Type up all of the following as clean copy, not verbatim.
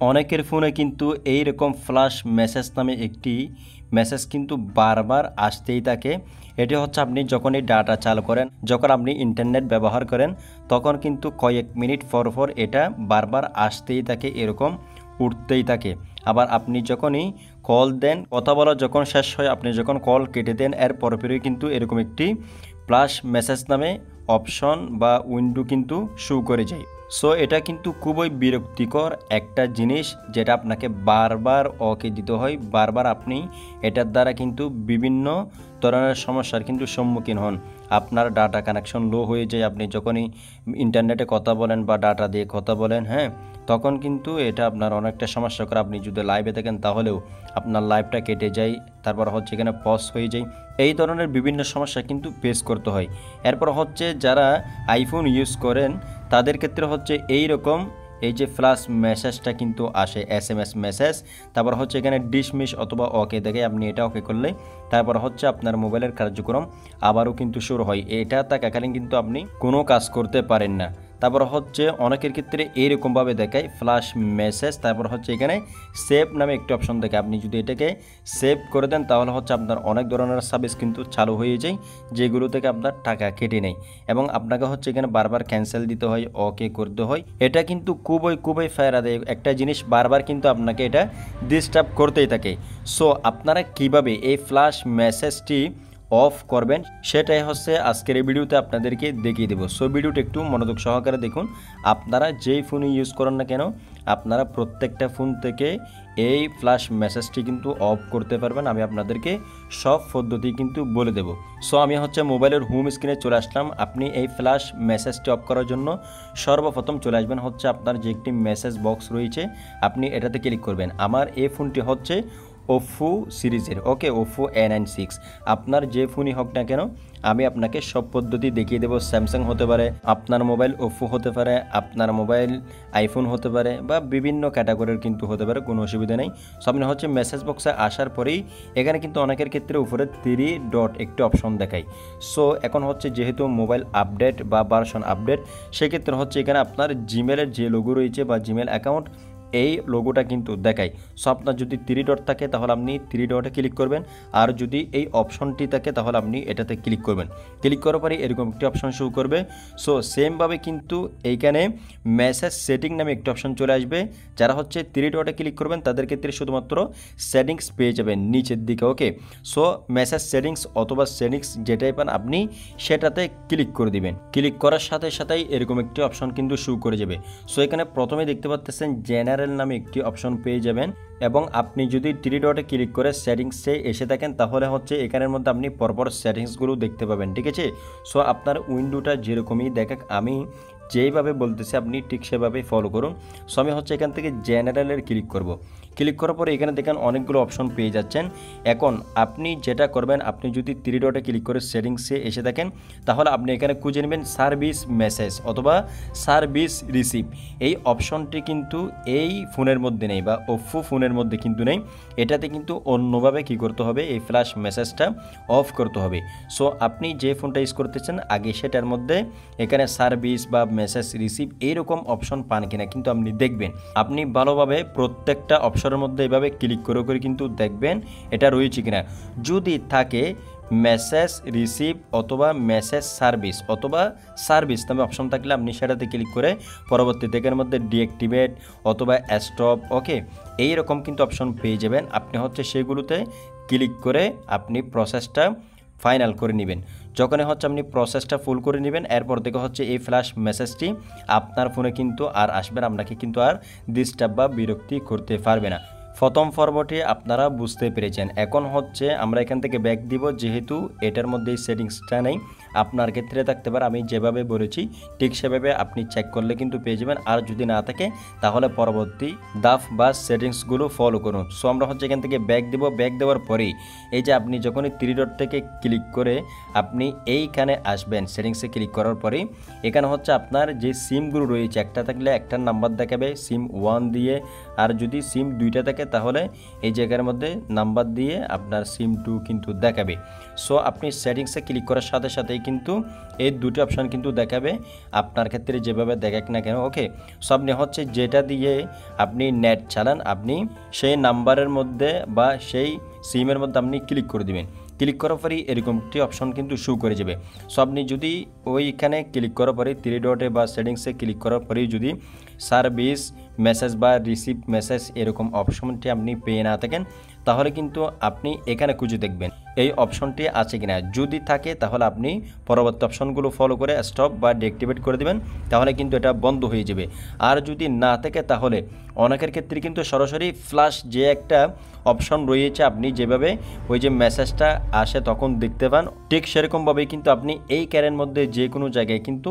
অনেকের ফোনে কিন্তু এইরকম ফ্ল্যাশ মেসেজ নামে একটি মেসেজ কিন্তু বারবার আসতেই থাকে। এটি হচ্ছে আপনি যখনই ডাটা চালু করেন, যখন আপনি ইন্টারনেট ব্যবহার করেন, তখন কিন্তু কয়েক মিনিট পর পর এটা বারবার আসতেই থাকে, এরকম উঠতেই থাকে। আবার আপনি যখনই কল দেন, কথা বলা যখন শেষ হয়, আপনি যখন কল কেটে দেন, এর পরপরই কিন্তু এরকম একটি ফ্ল্যাশ মেসেজ নামে অপশন বা উইন্ডো কিন্তু শো করে যায়। সো এটা কিন্তু খুবই বিরক্তিকর একটা জিনিস, যেটা আপনাকে বারবার ওকে দিতে হয়। বারবার আপনি এটার দ্বারা কিন্তু বিভিন্ন ধরনের সমস্যার কিন্তু সম্মুখীন হন। আপনার ডাটা কানেকশন লো হয়ে যায়, আপনি যখনই ইন্টারনেটে কথা বলেন বা ডাটা দিয়ে কথা বলেন, হ্যাঁ, তখন কিন্তু এটা আপনার অনেকটা সমস্যা করে। আপনি যদি লাইভে থাকেন তাহলেও আপনার লাইভটা কেটে যায়, তারপর হচ্ছে এখানে পজ হয়ে যায়। এই ধরনের বিভিন্ন সমস্যা কিন্তু ফেস করতে হয়। এরপর হচ্ছে যারা আইফোন ইউজ করেন তাদের ক্ষেত্রে হচ্ছে এই রকম এই যে ফ্ল্যাশ মেসেজটা কিন্তু আসে, SMS মেসেজ। তারপর হচ্ছে এখানে ডিসমিস অথবা ওকে দেখে আপনি এটা ওকে করলে তারপর হচ্ছে আপনার মোবাইলের কার্যক্রম আবারও কিন্তু শুরু হয়। এটা থাকাকালীন কিন্তু আপনি কোনো কাজ করতে পারেন না। তারপর হচ্ছে অনেকের ক্ষেত্রে এইরকমভাবে দেখায় ফ্ল্যাশ মেসেজ, তারপর হচ্ছে এখানে সেভ নামে একটি অপশন দেখে, আপনি যদি এটাকে সেভ করে দেন তাহলে হচ্ছে আপনার অনেক ধরনের সার্ভিস কিন্তু চালু হয়ে যায়, যেগুলো থেকে আপনার টাকা কেটে নেয় এবং আপনাকে হচ্ছে এখানে বারবার ক্যান্সেল দিতে হয়, ওকে করতে হয়। এটা কিন্তু খুবই ফায়দাদায়ক একটা জিনিস, বারবার কিন্তু আপনাকে এটা ডিস্টার্ব করতেই থাকে। সো আপনারা কিভাবে এই ফ্ল্যাশ মেসেজটি অফ করবেন সেটাই হচ্ছে আজকের এই ভিডিওতে আপনাদেরকে দেখিয়ে দেবো। সো ভিডিওটা একটু মনোযোগ সহকারে দেখুন। আপনারা যেই ফোনে ইউজ করেন না কেন, আপনারা প্রত্যেকটা ফোন থেকে এই ফ্ল্যাশ মেসেজটি কিন্তু অফ করতে পারবেন। আমি আপনাদেরকে সব পদ্ধতি কিন্তু বলে দেব। সো আমি হচ্ছে মোবাইলের হোম স্ক্রিনে চলে আসলাম। আপনি এই ফ্ল্যাশ মেসেজটি অফ করার জন্য সর্বপ্রথম চলে আসবেন হচ্ছে আপনার যে একটি মেসেজ বক্স রয়েছে, আপনি এটাতে ক্লিক করবেন। আমার এই ফোনটি হচ্ছে ওপ্পো সিরিজের, ওকে, ওপ্পো A96। আপনার যে ফোনই হোক না কেন আমি আপনাকে সব পদ্ধতি দেখিয়ে দেবো। স্যামসাং হতে পারে, আপনার মোবাইল ওপ্পো হতে পারে, আপনার মোবাইল আইফোন হতে পারে, বা বিভিন্ন ক্যাটাগরির কিন্তু হতে পারে, কোনো অসুবিধা নেই। সো আপনি হচ্ছে মেসেজ বক্সে আসার পরেই এখানে কিন্তু অনেকের ক্ষেত্রে উপরে 3 ডট একটি অপশন দেখায়। সো এখন হচ্ছে যেহেতু মোবাইল আপডেট বা ভার্সন আপডেট, সেক্ষেত্রে হচ্ছে এখানে আপনার জিমেলের যে লোগো রয়েছে বা জিমেল অ্যাকাউন্ট, এই লোগোটা কিন্তু দেখায়। সো আপনার যদি 3 ডট থাকে তাহলে আপনি 3 ডটে ক্লিক করবেন, আর যদি এই অপশনটি থাকে তাহলে আপনি এটাতে ক্লিক করবেন। ক্লিক করার পরে এরকম একটি অপশন শো করবে। সো সেমভাবে কিন্তু এইখানে মেসেজ সেটিং নামে একটি অপশন চলে আসবে। যারা হচ্ছে 3 ডটে ক্লিক করবেন তাদের ক্ষেত্রে শুধুমাত্র সেটিংস পেয়ে যাবেন নিচের দিকে, ওকে। সো মেসেজ সেটিংস অথবা সেটিংস যেটাই পান আপনি সেটাতে ক্লিক করে দিবেন। ক্লিক করার সাথে সাথেই এরকম একটি অপশন কিন্তু শো করে যাবে। সো এখানে প্রথমে দেখতে পাচ্ছেন জেনারেল নামে একটি অপশন পেয়ে যাবেন, এবং আপনি যদি 3 ডটে ক্লিক করে সেটিংসে এসে থাকেন তাহলে হচ্ছে এখানের মধ্যে আপনি পরপর সেটিংসগুলো দেখতে পাবেন, ঠিক আছে। সো আপনার উইন্ডোটা যেরকমই দেখাক, আমি যেইভাবে বলতেছি আপনি ঠিক সেভাবেই ফলো করুন। সো আমি হচ্ছে এখান থেকে জেনারেলের ক্লিক করব। ক্লিক করার পরে এখানে দেখেন অনেকগুলো অপশন পেয়ে যাচ্ছেন। এখন আপনি যেটা করবেন, আপনি যদি 3 ডটে ক্লিক করে সেটিংসে এসে থাকেন তাহলে আপনি এখানে খুঁজে নেবেন সার্ভিস মেসেজ অথবা সার্ভিস রিসিভ। এই অপশনটি কিন্তু এই ফোনের মধ্যে নেই বা ওপ্পো ফোনের মধ্যে কিন্তু নেই। এটাতে কিন্তু অন্যভাবে কি করতে হবে, এই ফ্ল্যাশ মেসেজটা অফ করতে হবে। সো আপনি যে ফোনটা ইউজ করতেছেন আগে সেটার মধ্যে এখানে সার্ভিস বা মেসেজ রিসিভ এইরকম অপশন পান কিনা কিন্তু আপনি দেখবেন। আপনি ভালোভাবে প্রত্যেকটা অপশনের মধ্যে এভাবে ক্লিক করে করে কিন্তু দেখবেন এটা রয়েছে কিনা। যদি থাকে মেসেজ রিসিভ অথবা মেসেজ সার্ভিস অথবা সার্ভিস নামে অপশন থাকলে আপনি সেটাতে ক্লিক করে পরবর্তী দিকের মধ্যে ডিঅ্যাক্টিভেট অথবা স্টপ, ওকে, এইরকম কিন্তু অপশন পেয়ে যাবেন। আপনি হচ্ছে সেগুলোতে ক্লিক করে আপনি প্রসেসটা ফাইনাল করে নেবেন। যখনই হচ্ছে আপনি প্রসেসটা ফুল করে নেবেন এরপর থেকে হচ্ছে এই ফ্ল্যাশ মেসেজটি আপনার ফোনে কিন্তু আর আসবে না, আপনাকে কিন্তু আর ডিস্টার্ব বা বিরক্তি করতে পারবে না। প্রথম পর্বটি আপনারা বুঝতে পেরেছেন। এখন হচ্ছে আমরা এখান থেকে ব্যাক দিব, যেহেতু এটার মধ্যে এই সেটিংসটা নেই। আপনার ক্ষেত্রে থাকতে পারে, আমি যেভাবে বলেছি ঠিক সেভাবে আপনি চেক করলে কিন্তু পেয়ে যাবেন। আর যদি না থাকে তাহলে পরবর্তী ধাপ বা সেটিংসগুলো ফলো করুন। সো আমরা হচ্ছে এখান থেকে ব্যাক দিব। ব্যাক দেওয়ার পরেই এই যে আপনি যখনই 3 ডট থেকে ক্লিক করে আপনি এইখানে আসবেন, সেটিংসে ক্লিক করার পরেই এখানে হচ্ছে আপনার যে সিমগুলো রয়েছে, একটা থাকলে একটার নাম্বার দেখাবে সিম 1 দিয়ে, আর যদি সিম 2টা থাকে তাহলে এই জায়গার মধ্যে নাম্বার দিয়ে আপনার সিম2 কিন্তু দেখাবে। সো আপনি সেটিংসে ক্লিক করার সাথে সাথেই কিন্তু এই দুটো অপশান কিন্তু দেখাবে আপনার ক্ষেত্রে যেভাবে দেখাক না কেন। ওকে, সো আপনি হচ্ছে যেটা দিয়ে আপনি নেট চালান আপনি সেই নাম্বারের মধ্যে বা সেই সিমের মধ্যে আপনি ক্লিক করে দিবেন। ক্লিক করার পরেই এরকম একটি অপশন কিন্তু শো করে যাবে। সো আপনি যদি ওইখানে ক্লিক করার পরে 3 ডটে বা সেটিংসে ক্লিক করার পরেই যদি সার্ভিস মেসেজ বা রিসিভ মেসেজ এরকম অপশনটি আপনি পেয়ে না থাকেন, তাহলে কিন্তু আপনি এখানে খুঁজে দেখবেন এই অপশনটি আছে কিনা। যদি থাকে তাহলে আপনি পরবর্তী অপশনগুলো ফলো করে স্টপ বা ডিঅ্যাক্টিভেট করে দেবেন, তাহলে কিন্তু এটা বন্ধ হয়ে যাবে। আর যদি না থাকে তাহলে অনেকের ক্ষেত্রে কিন্তু সরাসরি ফ্ল্যাশ যে একটা অপশন রয়েছে, আপনি যেভাবে ওই যে মেসেজটা আসে তখন দেখতে পান, ঠিক সেরকমভাবেই কিন্তু আপনি এই ক্যারের মধ্যে যে কোনো জায়গায় কিন্তু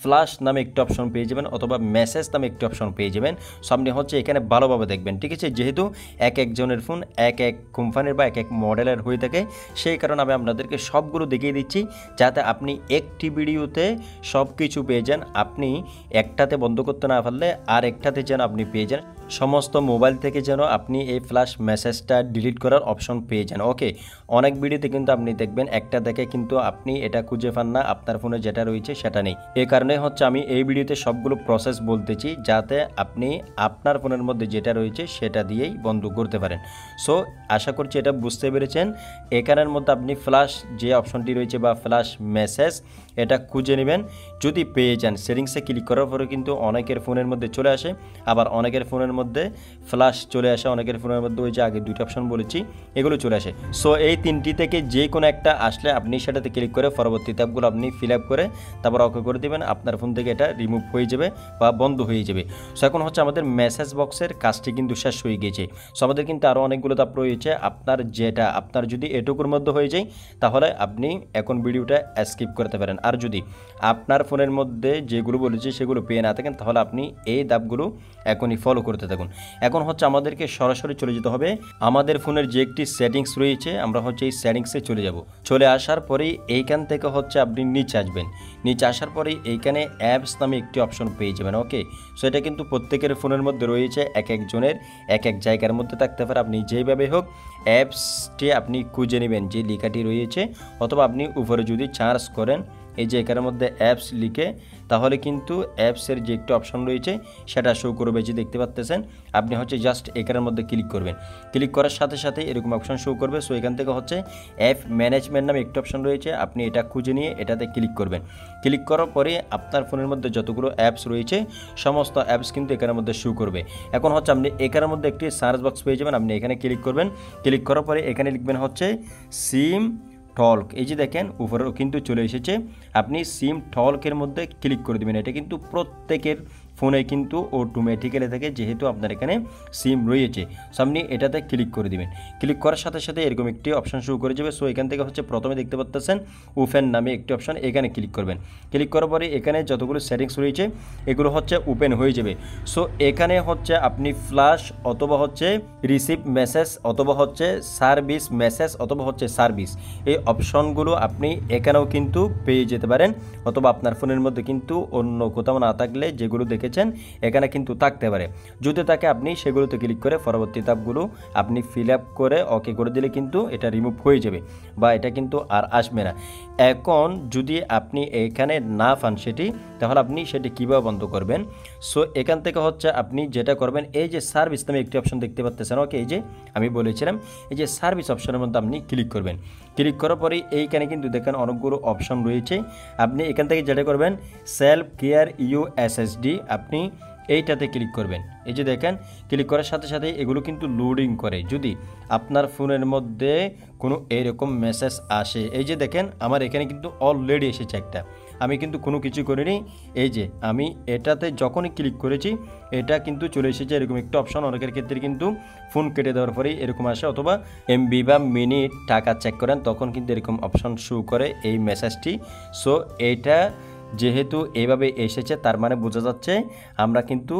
ফ্ল্যাশ নামে একটি অপশন পেয়ে যাবেন অথবা মেসেজ নামে একটি অপশন পেয়ে যাবেন। সো আপনি হচ্ছে এখানে ভালোভাবে দেখবেন, ঠিক আছে। যেহেতু এক একজনের ফোন এক এক কোম্পানির বা এক এক মডেলের হয়ে থাকে, সেই কারণে আমি আপনাদেরকে সবগুলো দেখিয়ে দিচ্ছি যাতে আপনি একটি ভিডিওতে সব কিছু পেয়ে যান। আপনি একটাতে বন্ধ করতে না পারলে আর একটাতে যেন আপনি পেয়ে যান, সমস্ত মোবাইল থেকে যেন আপনি এই ফ্ল্যাশ মেসেজটা ডিলিট করার অপশন পেয়ে যান। ওকে, অনেক ভিডিওতে কিন্তু আপনি দেখবেন একটা দেখে কিন্তু আপনি এটা খুঁজে পান না, আপনার ফোনে যেটা রয়েছে সেটা নেই। এই কারণে হচ্ছে আমি এই ভিডিওতে সবগুলো প্রসেস বলতেছি যাতে আপনি আপনার ফোনের মধ্যে যেটা রয়েছে সেটা দিয়েই বন্ধ করতে পারেন। সো আশা করছি এটা বুঝতে পেরেছেন। এখানের মধ্যে আপনি ফ্ল্যাশ যে অপশনটি রয়েছে বা ফ্ল্যাশ মেসেজ এটা খুঁজে নেবেন। যদি পেয়ে যান সেটিংসে ক্লিক করার পরে কিন্তু অনেকের ফোনের মধ্যে চলে আসে, আবার অনেকের ফোনের মধ্যে ফ্ল্যাশ চলে আসে, অনেকের ফোনের মধ্যে ওই যে আগে দুইটা অপশন বলেছি এগুলো চলে আসে। সো এই তিনটি থেকে যে কোনো একটা আসলে আপনি সেটাতে ক্লিক করে পরবর্তী ট্যাবগুলো আপনি ফিল আপ করে তারপর ওকে করে দেবেন, আপনার ফোন থেকে এটা রিমুভ হয়ে যাবে বা বন্ধ হয়ে যাবে। সো এখন হচ্ছে আমাদের মেসেজ বক্সের কাজটি কিন্তু শেষ হয়ে গিয়েছে। সো আমাদের কিন্তু আরও অনেকগুলো ধাপ রয়েছে। আপনার যদি এটুকুর মধ্যে হয়ে যায় তাহলে আপনি এখন ভিডিওটা স্কিপ করতে পারেন। আর যদি আপনার ফোনের মধ্যে যেগুলো বলেছি সেগুলো পেয়ে না থাকেন তাহলে আপনি এই ধাপগুলো এখনই ফলো করতে থাকুন। এখন হচ্ছে আমাদেরকে সরাসরি চলে যেতে হবে আমাদের ফোনের যে একটি সেটিংস রয়েছে, আমরা হচ্ছে এই সেটিংসে চলে যাব। চলে আসার পরেই এইখান থেকে হচ্ছে আপনি নিচে আসবেন। নিচে আসার পরেই এইখানে অ্যাপস নামে একটি অপশন পেয়ে যাবেন। ওকে, সো এটা কিন্তু প্রত্যেকের ফোনের মধ্যে রয়েছে, এক একজনের এক এক জায়গার মধ্যে থাকতে পারে। আপনি যেইভাবে হোক অ্যাপসটি আপনি খুঁজে নেবেন যে লেখাটি রয়েছে, অথবা আপনি উপরে যদি সার্চ করেন এই যে এখানের মধ্যে অ্যাপস লিখে, তাহলে কিন্তু অ্যাপসের যে একটি অপশন রয়েছে সেটা শো করবে, যে দেখতে পাচ্ছেন। আপনি হচ্ছে জাস্ট এখানের মধ্যে ক্লিক করবেন। ক্লিক করার সাথে সাথে এরকম অপশন শো করবে। সো এখান থেকে হচ্ছে অ্যাপ ম্যানেজমেন্ট নামে একটি অপশন রয়েছে, আপনি এটা খুঁজে নিয়ে এটাতে ক্লিক করবেন। ক্লিক করার পরে আপনার ফোনের মধ্যে যতগুলো অ্যাপস রয়েছে সমস্ত অ্যাপস কিন্তু এখানের মধ্যে শো করবে। এখন হচ্ছে আপনি এখানের মধ্যে একটি সার্চ বক্স পেয়ে যাবেন, আপনি এখানে ক্লিক করবেন। ক্লিক করার পরে এখানে লিখবেন হচ্ছে সিম টল্ক। এই যে দেখেন উপরেও কিন্তু চলে এসেছে, আপনি সিম টল্কের মধ্যে ক্লিক করে দেবেন। এটা কিন্তু প্রত্যেকের ফোনে কিন্তু অটোমেটিক্যালি থাকে, যেহেতু আপনার এখানে সিম রয়েছে। সো আপনি এটাতে ক্লিক করে দিবেন। ক্লিক করার সাথে সাথে এরকম একটি অপশন শো করে যাবে। সো এখান থেকে হচ্ছে প্রথমে দেখতে পাচ্ছেন ওপেন নামে একটি অপশন, এখানে ক্লিক করবেন। ক্লিক করার পরে এখানে যতগুলো সেটিংস রয়েছে এগুলো হচ্ছে ওপেন হয়ে যাবে। সো এখানে হচ্ছে আপনি ফ্ল্যাশ অথবা হচ্ছে রিসিভ মেসেজ অথবা হচ্ছে সার্ভিস মেসেজ অথবা হচ্ছে সার্ভিস, এই অপশনগুলো আপনি এখানেও কিন্তু পেয়ে যেতে পারেন, অথবা আপনার ফোনের মধ্যে কিন্তু অন্য কোথাও না থাকলে যেগুলো দেখেছেন এখানে কিন্তু থাকতে পারে। যদি থাকে আপনি সেগুলোতে ক্লিক করে পরবর্তী ধাপগুলো আপনি ফিল আপ করে ওকে করে দিলে কিন্তু এটা রিমুভ হয়ে যাবে বা এটা কিন্তু আর আসবে না। এখন যদি আপনি এখানে না পান সেটি, তাহলে আপনি সেটি কীভাবে বন্ধ করবেন? সো এখান থেকে হচ্ছে আপনি যেটা করবেন, এই যে সার্ভিস নামে একটি অপশন দেখতে পাচ্ছেন। ওকে, এই যে আমি বলেছিলাম এই যে সার্ভিস অপশনের মধ্যে আপনি ক্লিক করবেন। ক্লিক করার পরে এইখানে কিন্তু দেখেন অনেকগুলো অপশন রয়েছে। আপনি এখান থেকে যেটা করবেন সেলফ কেয়ার ইউএসএসডি, আপনি এইটাতে ক্লিক করবেন। এই যে দেখেন ক্লিক করার সাথে সাথে এগুলো কিন্তু লোডিং করে। যদি আপনার ফোনের মধ্যে কোনো এরকম মেসেজ আসে, এই যে দেখেন আমার এখানে কিন্তু অলরেডি এসেছে একটা, আমি কিন্তু কোনো কিছু করিনি। এই যে আমি এটাতে যখনই ক্লিক করেছি এটা কিন্তু চলে এসেছে এরকম একটা অপশন। অনেকের ক্ষেত্রে কিন্তু ফোন কেটে দেওয়ার পরেই এরকম আসে, অথবা এমবি বা মিনিট টাকা চেক করেন তখন কিন্তু এরকম অপশন শো করে এই মেসেজটি। সো এইটা যেহেতু এইভাবে এসেছে তার মানে বোঝা যাচ্ছে আমরা কিন্তু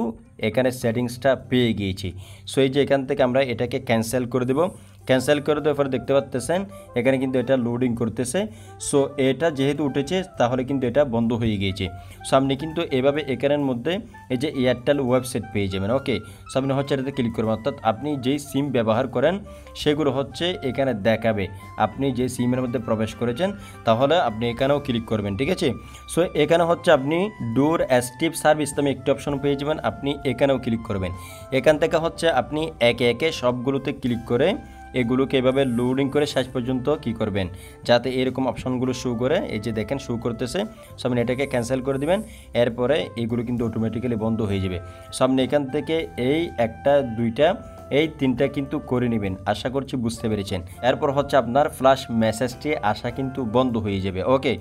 এখানে সেটিংসটা পেয়ে গিয়েছি। সো এই যে এখান থেকে আমরা এটাকে ক্যান্সেল করে দেব। ক্যান্সেল করে দেওয়ার পরে দেখতে পাচ্ছেন এখানে কিন্তু এটা লোডিং করতেছে। সো এটা যেহেতু উঠেছে তাহলে কিন্তু এটা বন্ধ হয়ে গিয়েছে। সো আপনি কিন্তু এভাবে এখানের মধ্যে এই যে এয়ারটেল ওয়েবসাইট পেয়ে যাবেন। ওকে, সো আপনি হচ্ছে এটাতে ক্লিক করবেন, অর্থাৎ আপনি যেই সিম ব্যবহার করেন সেগুলো হচ্ছে এখানে দেখাবে। আপনি যে সিমের মধ্যে প্রবেশ করেছেন তাহলে আপনি এখানেও ক্লিক করবেন, ঠিক আছে। সো এখানে হচ্ছে আপনি ডোর অ্যাস্টিভ সার্ভিস নামে একটি অপশন পেয়ে যাবেন, আপনি এখানেও ক্লিক করবেন। এখান থেকে হচ্ছে আপনি একে একে সবগুলোতে ক্লিক করে এগুলোকে এভাবে লোডিং করে শেষ পর্যন্ত কি করবেন, যাতে এরকম অপশনগুলো শো করে। এই যে দেখেন শো করতেছে, সো আপনি এটাকে ক্যান্সেল করে দিবেন। এরপরে এগুলো কিন্তু অটোমেটিক্যালি বন্ধ হয়ে যাবে। সো আপনি এখান থেকে এই একটা দুইটা এই তিনটা কিন্তু করে নেবেন। আশা করছি বুঝতে পেরেছেন। এরপর হচ্ছে আপনার ফ্ল্যাশ মেসেজটি আসা কিন্তু বন্ধ হয়ে যাবে। ওকে,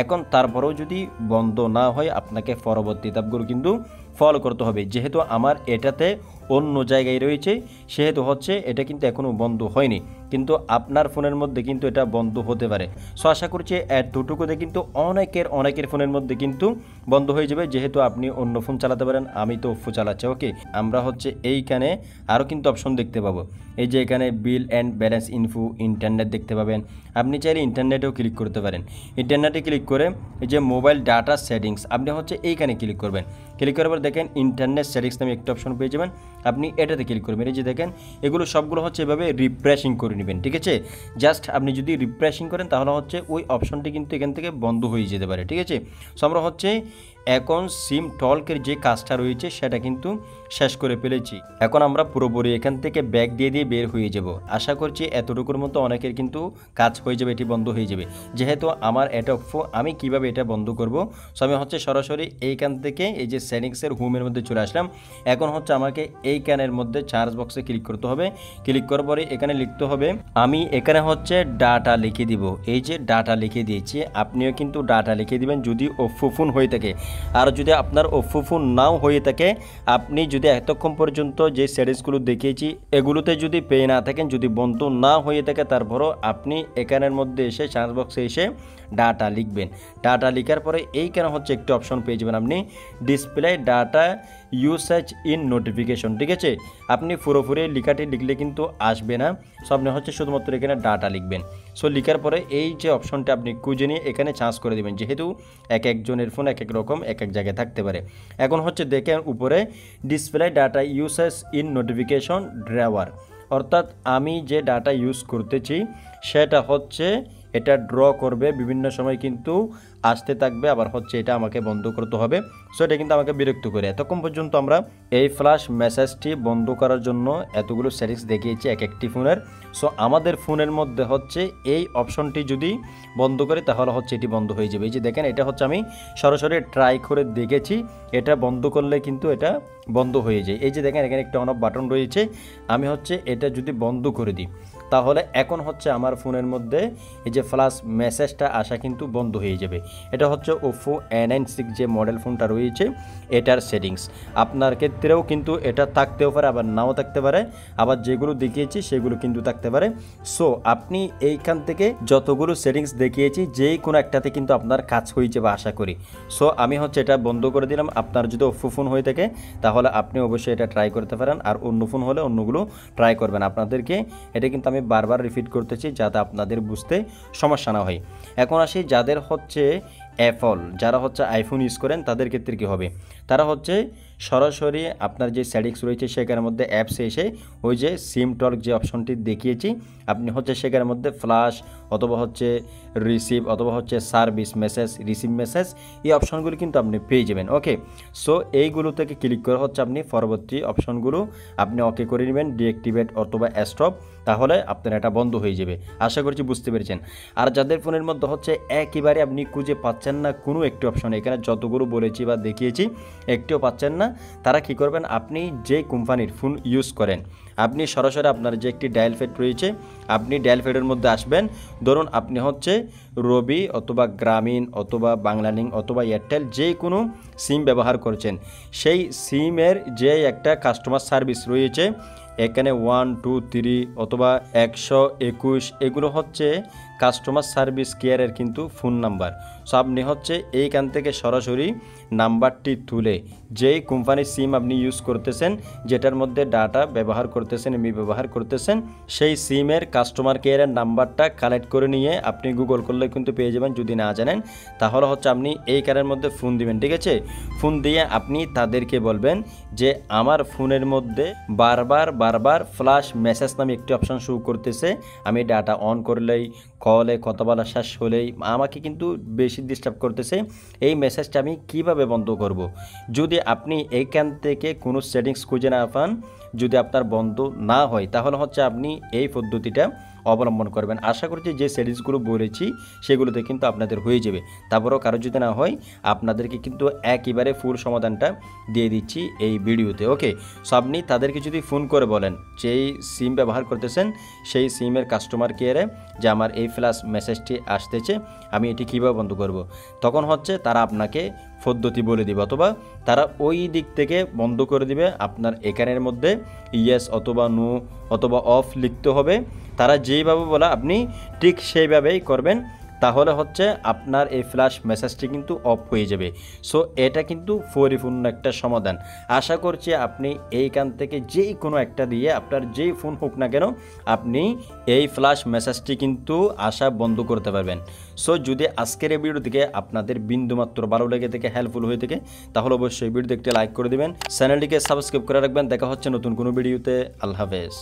এখন তারপরেও যদি বন্ধ না হয় আপনাকে পরবর্তী ধাপগুলো কিন্তু ফলো করতে হবে। যেহেতু আমার এটাতে অন্য জায়গায় রয়েছে সেহেতু হচ্ছে এটা কিন্তু এখনও বন্ধ হয়নি, কিন্তু আপনার ফোনের মধ্যে কিন্তু এটা বন্ধ হতে পারে। সো আশা করছি এতটুকুতে কিন্তু অনেকের ফোনের মধ্যে কিন্তু বন্ধ হয়ে যাবে, যেহেতু আপনি অন্য ফোন চালাতে পারেন। আমি তো ওপ্পো চালাচ্ছি। ওকে, আমরা হচ্ছে এইখানে আরও কিন্তু অপশন দেখতে পাবো। এই যে এখানে Bill and balance info, internet দেখতে পাবেন। আপনি চাইলে ইন্টারনেটেও ক্লিক করতে পারেন। ইন্টারনেটে ক্লিক করে এই যে মোবাইল ডাটা সেটিংস আপনি হচ্ছে এইখানে ক্লিক করবেন। ক্লিক করার পর দেখেন ইন্টারনেট সেটিংস নামে একটা অপশন পেয়ে যাবেন, আপনি এটাতে ক্লিক করবেন। এই যে দেখেন এগুলো সবগুলো হচ্ছে এভাবে রিফ্রেশিং করে নেবেন, ঠিক আছে। জাস্ট আপনি যদি রিফ্রেশিং করেন তাহলে হচ্ছে ওই অপশনটি কিন্তু এখান থেকে বন্ধ হয়ে যেতে পারে, ঠিক আছে। সো আমরা হচ্ছে এখন সিম টলকের যে কাজটা রয়েছে সেটা কিন্তু শেষ করে ফেলেছি। এখন আমরা পুরোপুরি এখান থেকে ব্যাক দিয়ে বের হয়ে যাব। আশা করছি এতটুকুর মতো অনেকের কিন্তু কাজ হয়ে যাবে, এটি বন্ধ হয়ে যাবে। যেহেতু আমার এটা ওপ্পো, আমি কিভাবে এটা বন্ধ করব, সো আমি হচ্ছে সরাসরি এইখান থেকে এই যে সেটিংসের হোমের মধ্যে চলে আসলাম। এখন হচ্ছে আমাকে এইখানের মধ্যে চার্জ বক্সে ক্লিক করতে হবে। ক্লিক করার পরে এখানে লিখতে হবে, আমি এখানে হচ্ছে ডাটা লিখে দিব। এই যে ডাটা লিখে দিয়েছি, আপনিও কিন্তু ডাটা লিখে দিবেন যদি ওপ্পো ফোন হয়ে থাকে। আর যদি আপনার ওপ্পো ফোন নাও হয়ে থাকে, আপনি যদি এতক্ষণ পর্যন্ত যে সেটিংসগুলো দেখিয়েছি এগুলোতে যদি পেয়ে না থাকেন, যদি বন্ধ না হয়ে থাকে, তারপরও আপনি এখানের মধ্যে এসে সার্চ বক্সে এসে ডাটা লিখবেন। ডাটা লিখার পরে এইখানে হচ্ছে একটি অপশন পেয়ে যাবেন আপনি, display data usage in notification, ঠিক আছে। আপনি পুরোপুরি লেখাটি লিখলে কিন্তু আসবে না, সো আপনি হচ্ছে শুধুমাত্র এখানে ডাটা লিখবেন। সো লিখার পরে এই যে অপশনটা আপনি খুঁজে নিয়ে এখানে চার্জ করে দেবেন, যেহেতু এক একজনের ফোন এক এক রকম এক এক জায়গায় থাকতে পারে। এখন হচ্ছে দেখেন উপরে display data usage in notification driver, অর্থাৎ আমি যে ডাটা ইউজ করতেছি সেটা হচ্ছে এটা ড্র করবে, বিভিন্ন সময় কিন্তু আসতে থাকবে, আবার হচ্ছে এটা আমাকে বন্ধ করতে হবে। সো এটা কিন্তু আমাকে বিরক্ত করে। এতক্ষণ পর্যন্ত আমরা এই ফ্ল্যাশ মেসেজটি বন্ধ করার জন্য এতগুলো সেটিংস দেখিয়েছি এক একটি ফোনের। সো আমাদের ফোনের মধ্যে হচ্ছে এই অপশনটি যদি বন্ধ করি তাহলে হচ্ছে এটি বন্ধ হয়ে যাবে। এই যে দেখেন এটা হচ্ছে আমি সরাসরি ট্রাই করে দেখেছি, এটা বন্ধ করলে কিন্তু এটা বন্ধ হয়ে যায়। এই যে দেখেন এখানে একটা অন অফ বাটন রয়েছে, আমি হচ্ছে এটা যদি বন্ধ করে দিই তাহলে এখন হচ্ছে আমার ফোনের মধ্যে এই যে ফ্ল্যাশ মেসেজটা আসা কিন্তু বন্ধ হয়ে যাবে। এটা হচ্ছে ওপ্পো A96 যে মডেল ফোনটা রয়েছে এটার সেটিংস। আপনার ক্ষেত্রেও কিন্তু এটা থাকতেও পারে, আবার নাও থাকতে পারে, আবার যেগুলো দেখিয়েছি সেগুলো কিন্তু থাকতে পারে। সো আপনি এইখান থেকে যতগুলো সেটিংস দেখিয়েছি যেই কোনো একটাতে কিন্তু আপনার কাজ হয়ে যাবে আশা করি। সো আমি হচ্ছে এটা বন্ধ করে দিলাম। আপনার যদি ওপ্পো ফোন হয়ে থাকে তাহলে আপনি অবশ্যই এটা ট্রাই করতে পারেন, আর অন্য ফোন হলে অন্যগুলো ট্রাই করবেন। আপনাদেরকে এটা কিন্তু আমি বারবার রিপিট করতেছি যাতে আপনাদের বুঝতে সমস্যা না হয়। এখন আসি যাদের হচ্ছে অ্যাপল, যারা হচ্ছে আইফোন ইউজ করেন তাদের ক্ষেত্রে কী হবে, তারা হচ্ছে সরাসরি আপনার যে সেটিংস রয়েছে সেখানের মধ্যে অ্যাপসে এসে ওই যে সিম টক যে অপশনটি দেখিয়েছি আপনি হচ্ছে সেখানের মধ্যে ফ্ল্যাশ অথবা হচ্ছে রিসিভ অথবা হচ্ছে সার্ভিস মেসেজ, রিসিভ মেসেজ, এই অপশনগুলো কিন্তু আপনি পেয়ে যাবেন। ওকে, সো এইগুলো থেকে ক্লিক করে হচ্ছে আপনি পরবর্তী অপশনগুলো আপনি ওকে করে নেবেন, ডিঅ্যাক্টিভেট অথবা স্টপ, তাহলে আপনার এটা বন্ধ হয়ে যাবে। আশা করছি বুঝতে পেরেছেন। আর যাদের ফোনের মধ্যে হচ্ছে একেবারে আপনি খুঁজে পাচ্ছেন না কোনো একটি অপশন, এখানে যতগুলো বলেছি বা দেখিয়েছি একটিও পাচ্ছেন না, তারা কী করবেন, আপনি যে কোম্পানির ফোন ইউজ করেন আপনি সরাসরি আপনার যে একটি ডায়াল প্যাড রয়েছে আপনি ডায়াল প্যাডের মধ্যে আসবেন। ধরুন আপনি হচ্ছে রবি অথবা গ্রামীণ অথবা বাংলালিংক অথবা এয়ারটেল যে কোনো সিম ব্যবহার করছেন, সেই সিমের যে একটা কাস্টমার সার্ভিস রয়েছে, এখানে 1 2 3 অথবা 121 এগুলো হচ্ছে কাস্টমার সার্ভিস কেয়ারের কিন্তু ফোন নাম্বার। সো আপনি হচ্ছে এইখান থেকে সরাসরি নাম্বারটি তুলে যেই কোম্পানির সিম আপনি ইউজ করতেছেন, যেটার মধ্যে ডাটা ব্যবহার করতেছেন, এমবি ব্যবহার করতেছেন, সেই সিমের কাস্টমার কেয়ারের নাম্বারটা কালেক্ট করে নিয়ে আপনি গুগল করলে কিন্তু পেয়ে যাবেন। যদি না জানেন তাহলে হচ্ছে আপনি এই কারের মধ্যে ফোন দিবেন, ঠিক আছে? ফোন দিয়ে আপনি তাদেরকে বলবেন যে আমার ফোনের মধ্যে বারবার ফ্ল্যাশ মেসেজ নামে একটি অপশান শো করতেছে, আমি ডাটা অন করলেই কলে কথা বলা শেষ হলেই আমাকে কিন্তু বেশি ডিস্টার্ব করতেছে, এই মেসেজটা আমি কিভাবে বন্ধ করব? যদি আপনি এইখান থেকে কোনো সেটিংস খুঁজে না পান, যদি আপনার বন্ধ না হয়, তাহলে হচ্ছে আপনি এই পদ্ধতিটা অবলম্বন করবেন। আশা করছি যে সেটিংসগুলো বলেছি সেগুলোতে কিন্তু আপনাদের হয়ে যাবে। তারপরেও কারো যদি না হয়, আপনাদেরকে কিন্তু একেবারে ফুল সমাধানটা দিয়ে দিচ্ছি এই ভিডিওতে। ওকে, সো আপনি তাদেরকে যদি ফোন করে বলেন যেই সিম ব্যবহার করতেছেন সেই সিমের কাস্টমার কেয়ারে যে আমার এই ফ্ল্যাশ মেসেজটি আসতেছে, আমি এটি কীভাবে বন্ধ করব, তখন হচ্ছে তারা আপনাকে পদ্ধতি বলে দিবে অথবা তারা ওই দিক থেকে বন্ধ করে দিবে। আপনার এখানের মধ্যে ইয়েস অথবা নো অথবা অফ লিখতে হবে, তারা যেইভাবে বলা আপনি ঠিক সেইভাবেই করবেন, তাহলে হচ্ছে আপনার এই ফ্ল্যাশ মেসেজটি কিন্তু অফ হয়ে যাবে। সো এটা কিন্তু পরিপূর্ণ একটা সমাধান। আশা করছি আপনি এইখান থেকে যেই কোনো একটা দিয়ে আপনার যেই ফোন হোক না কেন, আপনি এই ফ্ল্যাশ মেসেজটি কিন্তু আসা বন্ধ করতে পারবেন। সো যদি আজকের এই ভিডিও থেকে আপনাদের বিন্দুমাত্র ভালো লেগে থেকে হেল্পফুল হয়ে থাকে, তাহলে অবশ্যই ভিডিওতে একটি লাইক করে দেবেন, চ্যানেলটিকে সাবস্ক্রাইব করে রাখবেন। দেখা হচ্ছে নতুন কোনো ভিডিওতে। আল্লাহ হাফেজ।